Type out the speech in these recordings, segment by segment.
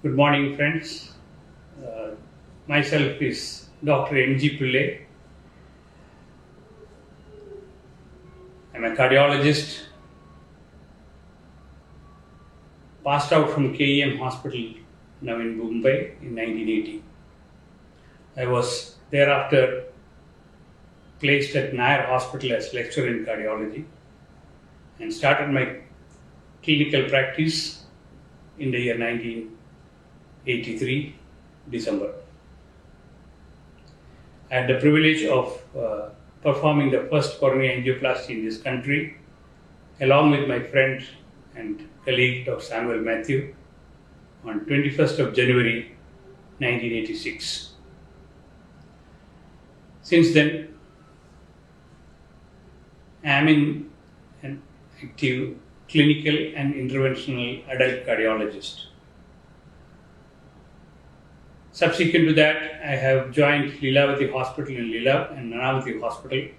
Good morning, friends. Uh, Myself is Dr. M.G. Pillai. I'm a cardiologist, passed out from KEM Hospital now in Mumbai in 1980. I was thereafter placed at Nair Hospital as lecturer in cardiology and started my clinical practice in the year 1983, December. I had the privilege of performing the first coronary angioplasty in this country, along with my friend and colleague Dr. Samuel Matthew, on 21st of January 1986. Since then, I am in an active clinical and interventional adult cardiologist. Subsequent to that, I have joined Lilavati Hospital in Lila and Nanavati Hospital.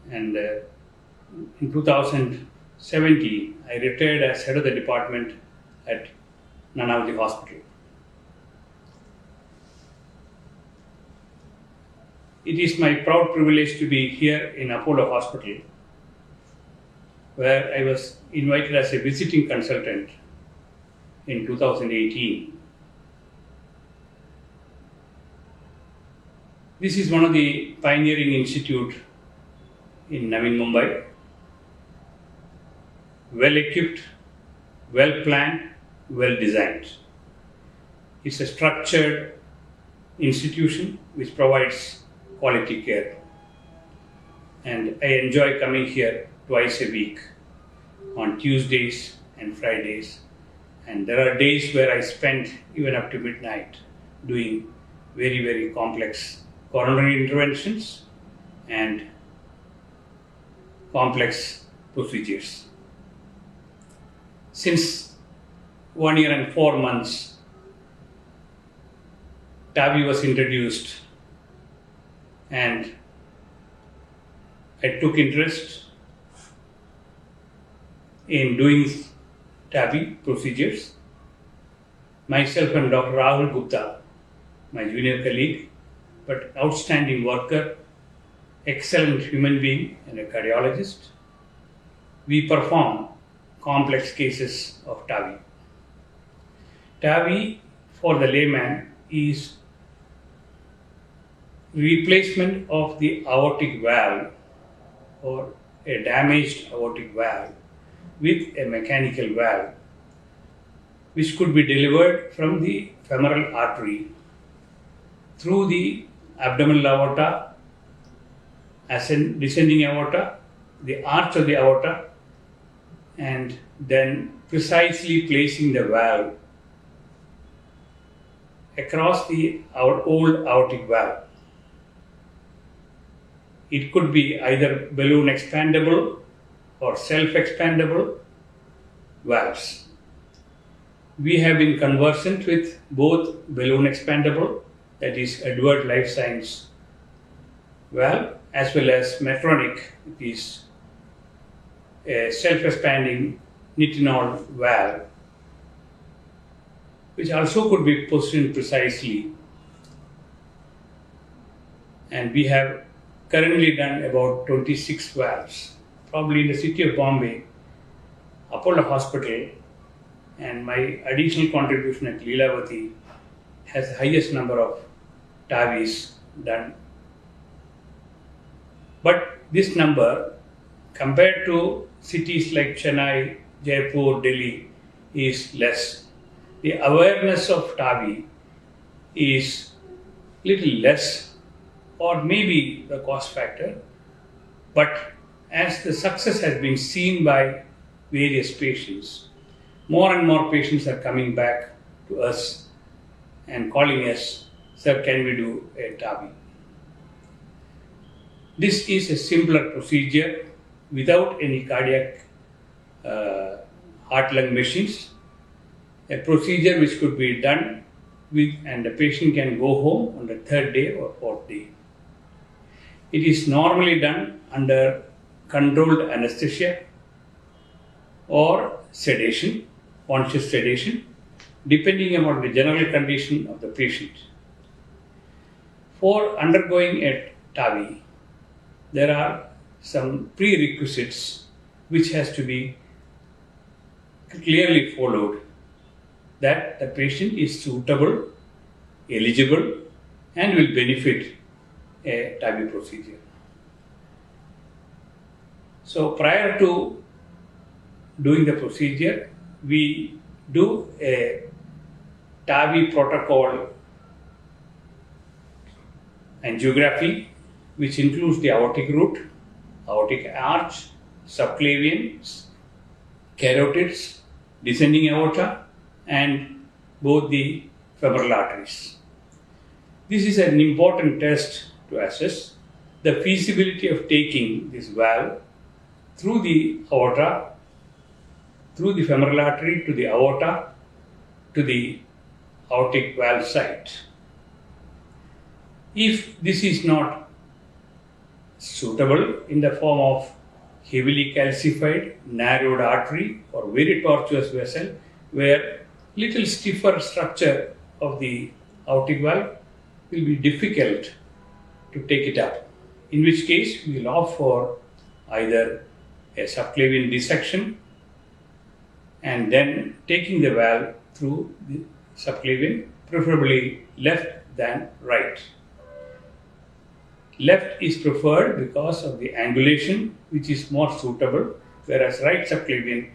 And in 2017, I retired as head of the department at Nanavati Hospital. It is my proud privilege to be here in Apollo Hospital, where I was invited as a visiting consultant in 2018. This is one of the pioneering institute in Navi Mumbai, well equipped, well planned, well designed. It's a structured institution which provides quality care. And I enjoy coming here twice a week on Tuesdays and Fridays. And there are days where I spend even up to midnight doing very, very complex coronary interventions and complex procedures. Since 1 year and 4 months, TAVI was introduced and I took interest in doing TAVI procedures. Myself and Dr. Rahul Gupta, my junior colleague, but outstanding worker, excellent human being and a cardiologist, we perform complex cases of TAVI. TAVI, for the layman, is replacement of the aortic valve or a damaged aortic valve with a mechanical valve, which could be delivered from the femoral artery through the abdominal aorta, descending aorta, the arch of the aorta, and then precisely placing the valve across our old aortic valve. It could be either balloon expandable or self-expandable valves. We have been conversant with both balloon expandable, that is Edward Life Science valve, as well as Medtronic, it is a self-expanding nitinol valve, which also could be positioned precisely. And we have currently done about 26 valves. Probably in the city of Bombay, Apollo Hospital, and my additional contribution at Lilavati has the highest number of TAVIs done. But this number, compared to cities like Chennai, Jaipur, Delhi, is less. The awareness of TAVI is little less, or maybe the cost factor, but as the success has been seen by various patients, more and more patients are coming back to us and calling us, "Sir, can we do a TAVI?" This is a simpler procedure without any cardiac heart-lung machines, a procedure which could be done and the patient can go home on the third day or fourth day. It is normally done under controlled anesthesia or sedation conscious sedation, depending upon the general condition of the patient. For undergoing a TAVI, there are some prerequisites which has to be clearly followed, that the patient is suitable, eligible, and will benefit a TAVI procedure. So prior to doing the procedure, we do a TAVI protocol angiography, which includes the aortic root, aortic arch, subclavian, carotids, descending aorta, and both the femoral arteries. This is an important test to assess the feasibility of taking this valve through the aorta, through the femoral artery to the aorta, to the aortic valve site. If this is not suitable in the form of heavily calcified, narrowed artery or very tortuous vessel where little stiffer structure of the aortic valve, will be difficult to take it up, in which case we will opt for either a subclavian dissection and then taking the valve through the subclavian, preferably left than right. Left is preferred because of the angulation, which is more suitable, whereas right subclavian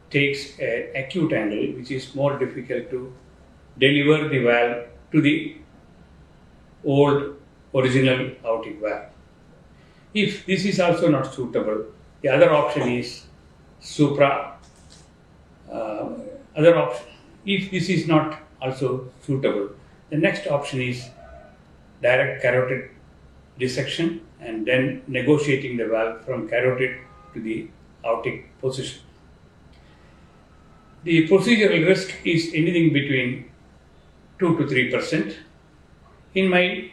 takes an acute angle, which is more difficult to deliver the valve to the old original aortic valve. If this is also not suitable, the other option is if this is not also suitable, the next option is direct carotid dissection and then negotiating the valve from carotid to the aortic position. The procedural risk is anything between 2 to 3%. In my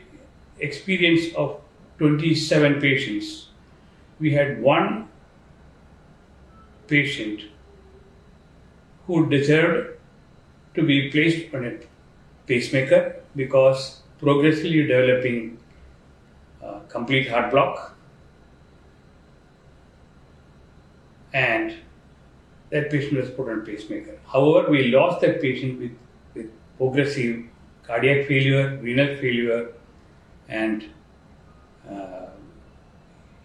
experience of 27 patients, we had one patient who deserved to be placed on a pacemaker because progressively developing complete heart block, and that patient was put on pacemaker. However, we lost that patient with progressive cardiac failure, renal failure, and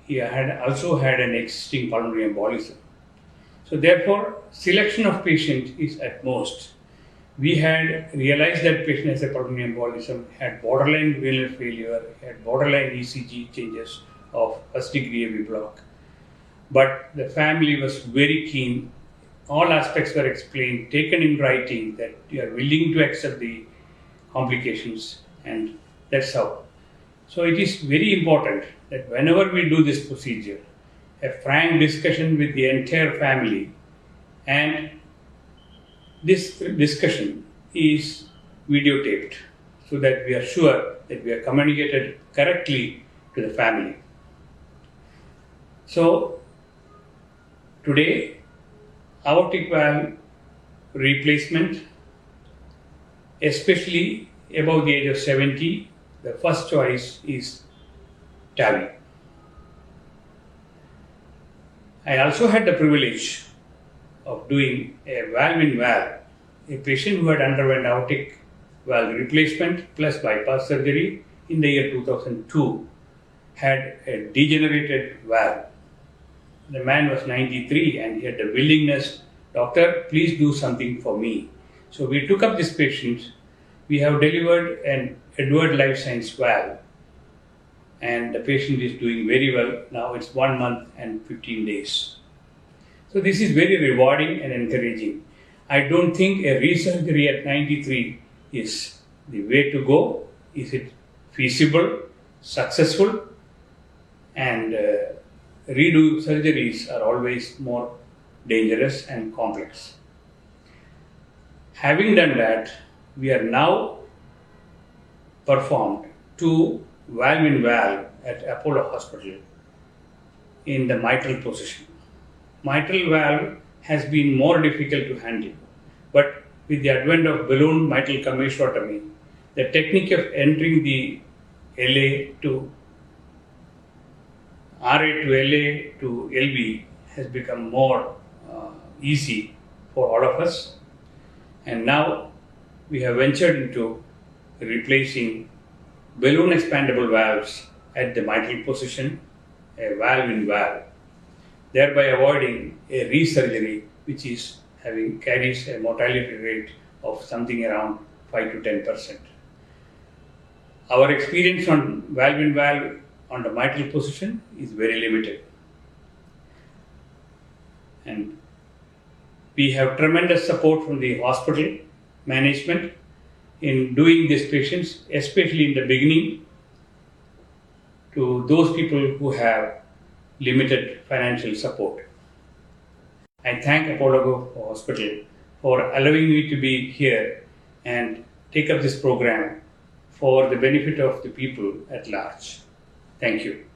he had also had an existing pulmonary embolism. So therefore, selection of patient is at most. We had realized that patient has a pulmonary embolism, had borderline renal failure, had borderline ECG changes of first degree AV block. But the family was very keen. All aspects were explained, taken in writing, that you are willing to accept the complications, and that's how. So it is very important that whenever we do this procedure, a frank discussion with the entire family, and this discussion is videotaped so that we are sure that we are communicated correctly to the family. So today, aortic valve replacement, especially above the age of 70, the first choice is TAVI. I also had the privilege of doing a valve-in-valve, a patient who had underwent aortic valve replacement plus bypass surgery in the year 2002, had a degenerated valve. The man was 93 and he had the willingness, doctor, please do something for me. So we took up this patient. We have delivered an Edward Life Science valve, and the patient is doing very well. Now it's 1 month and 15 days. So this is very rewarding and encouraging. I don't think a resurgery at 93 is the way to go. Is it feasible, successful? And redo surgeries are always more dangerous and complex. Having done that, we are now performed 2 valve-in-valve at Apollo Hospital in the mitral position. Mitral valve has been more difficult to handle But with the advent of balloon mitral commissurotomy, the technique of entering the LA to RA to LA to LV has become more easy for all of us. And now we have ventured into replacing balloon expandable valves at the mitral position, a valve in valve, thereby avoiding a resurgery which carries a mortality rate of something around 5 to 10%. Our experience on valve in valve on the mitral position is very limited. And we have tremendous support from the hospital management in doing these patients, especially in the beginning, to those people who have limited financial support. I thank Apollo Hospital for allowing me to be here and take up this program for the benefit of the people at large. Thank you.